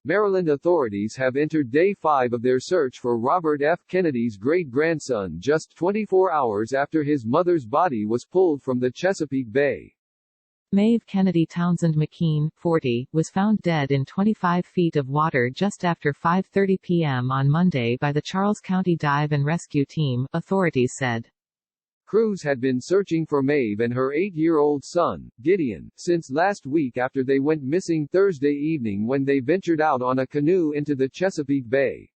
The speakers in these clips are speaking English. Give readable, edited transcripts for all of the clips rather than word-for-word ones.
Maryland authorities have entered Day 5 of their search for Robert F. Kennedy's great-grandson just 24 hours after his mother's body was pulled from the Chesapeake Bay. Maeve Kennedy Townsend McKean, 40, was found dead in 25 feet of water just after 5:30 p.m. on Monday by the Charles County Dive and Rescue Team, authorities said. Crews had been searching for Maeve and her 8-year-old son, Gideon, since last week after they went missing Thursday evening when they ventured out on a canoe into the Chesapeake Bay.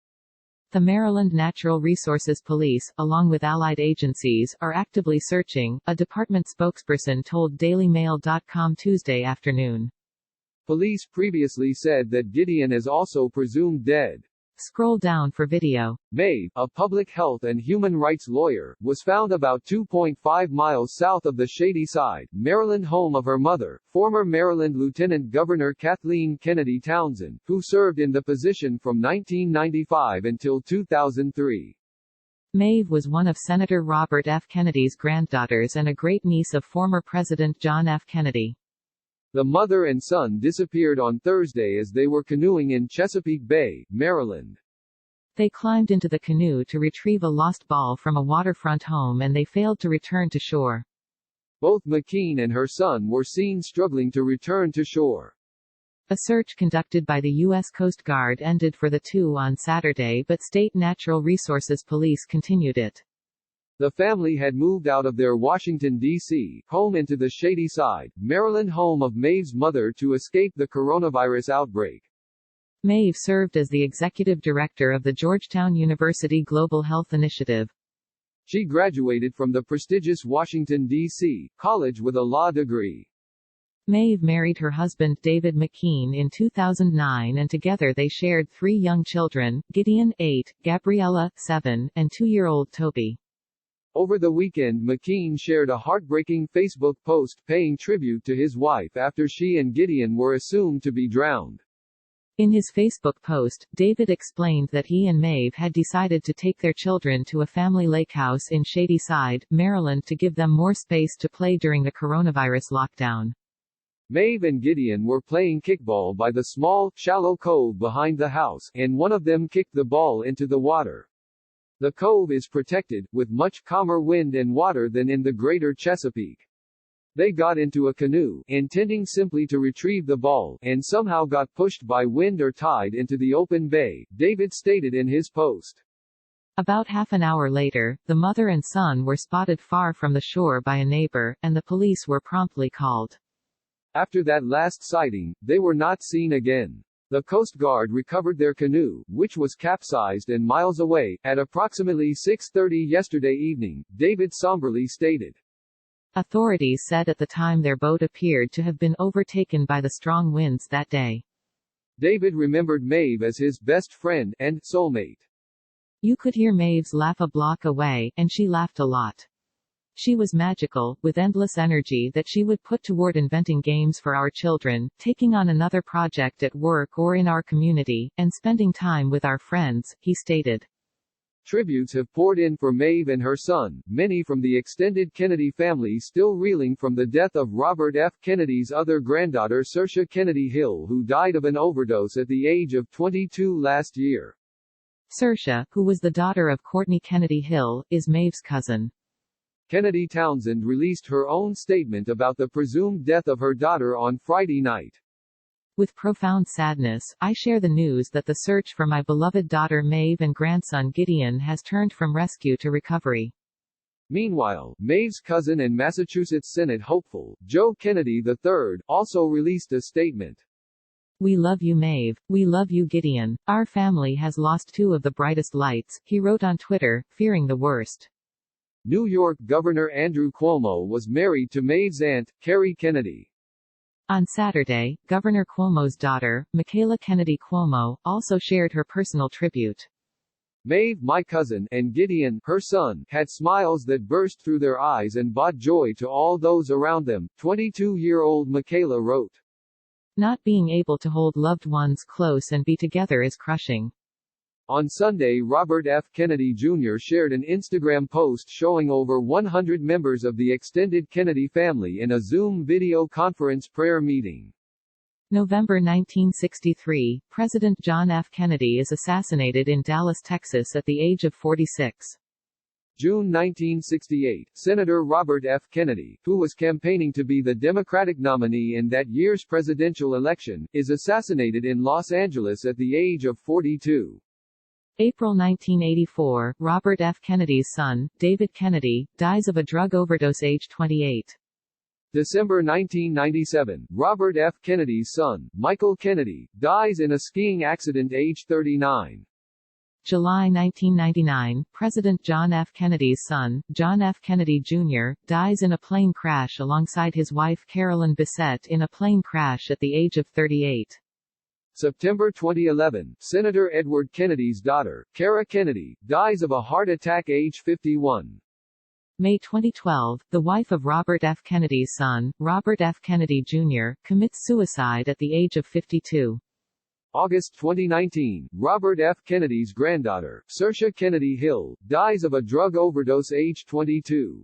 The Maryland Natural Resources Police, along with allied agencies, are actively searching, a department spokesperson told DailyMail.com Tuesday afternoon. Police previously said that Gideon is also presumed dead. Scroll down for video. Maeve, a public health and human rights lawyer, was found about 2.5 miles south of the Shady Side, Maryland home of her mother, former Maryland Lieutenant Governor Kathleen Kennedy Townsend, who served in the position from 1995 until 2003. Maeve was one of Senator Robert F. Kennedy's granddaughters and a great-niece of former President John F. Kennedy. The mother and son disappeared on Thursday as they were canoeing in Chesapeake Bay, Maryland. They climbed into the canoe to retrieve a lost ball from a waterfront home and they failed to return to shore. Both McKean and her son were seen struggling to return to shore. A search conducted by the U.S. Coast Guard ended for the two on Saturday, but State Natural Resources Police continued it. The family had moved out of their Washington, D.C., home into the Shady Side, Maryland home of Maeve's mother to escape the coronavirus outbreak. Maeve served as the executive director of the Georgetown University Global Health Initiative. She graduated from the prestigious Washington, D.C., college with a law degree. Maeve married her husband David McKean in 2009 and together they shared 3 young children, Gideon, 8, Gabriella, 7, and 2-year-old Toby. Over the weekend, McKean shared a heartbreaking Facebook post paying tribute to his wife after she and Gideon were assumed to be drowned. In his Facebook post, David explained that he and Maeve had decided to take their children to a family lake house in Shady Side, Maryland to give them more space to play during the coronavirus lockdown. Maeve and Gideon were playing kickball by the small, shallow cove behind the house, and one of them kicked the ball into the water. The cove is protected, with much calmer wind and water than in the greater Chesapeake. They got into a canoe, intending simply to retrieve the ball, and somehow got pushed by wind or tide into the open bay, David stated in his post. About half an hour later, the mother and son were spotted far from the shore by a neighbor, and the police were promptly called. After that last sighting, they were not seen again. The Coast Guard recovered their canoe, which was capsized and miles away, at approximately 6:30 yesterday evening, David somberly stated. Authorities said at the time their boat appeared to have been overtaken by the strong winds that day. David remembered Maeve as his best friend and soulmate. You could hear Maeve's laugh a block away, and she laughed a lot. She was magical, with endless energy that she would put toward inventing games for our children, taking on another project at work or in our community, and spending time with our friends, he stated. Tributes have poured in for Maeve and her son, many from the extended Kennedy family still reeling from the death of Robert F. Kennedy's other granddaughter Saoirse Kennedy Hill, who died of an overdose at the age of 22 last year. Saoirse, who was the daughter of Courtney Kennedy Hill, is Maeve's cousin. Kennedy Townsend released her own statement about the presumed death of her daughter on Friday night. With profound sadness, I share the news that the search for my beloved daughter Maeve and grandson Gideon has turned from rescue to recovery. Meanwhile, Maeve's cousin and Massachusetts Senate hopeful, Joe Kennedy III, also released a statement. We love you Maeve. We love you Gideon. Our family has lost 2 of the brightest lights, he wrote on Twitter, fearing the worst. New York Governor Andrew Cuomo was married to Maeve's aunt, Carrie Kennedy. On Saturday, Governor Cuomo's daughter, Michaela Kennedy Cuomo, also shared her personal tribute. Maeve, my cousin, and Gideon, her son, had smiles that burst through their eyes and brought joy to all those around them, 22-year-old Michaela wrote. Not being able to hold loved ones close and be together is crushing. On Sunday, Robert F. Kennedy Jr. shared an Instagram post showing over 100 members of the extended Kennedy family in a Zoom video conference prayer meeting. November 1963, President John F. Kennedy is assassinated in Dallas, Texas at the age of 46. June 1968, Senator Robert F. Kennedy, who was campaigning to be the Democratic nominee in that year's presidential election, is assassinated in Los Angeles at the age of 42. April 1984, Robert F. Kennedy's son, David Kennedy, dies of a drug overdose age 28. December 1997, Robert F. Kennedy's son, Michael Kennedy, dies in a skiing accident age 39. July 1999, President John F. Kennedy's son, John F. Kennedy Jr., dies in a plane crash alongside his wife Carolyn Bessette in a plane crash at the age of 38. September 2011, Senator Edward Kennedy's daughter, Cara Kennedy, dies of a heart attack age 51. May 2012, the wife of Robert F. Kennedy's son, Robert F. Kennedy Jr., commits suicide at the age of 52. August 2019, Robert F. Kennedy's granddaughter, Saoirse Kennedy Hill, dies of a drug overdose age 22.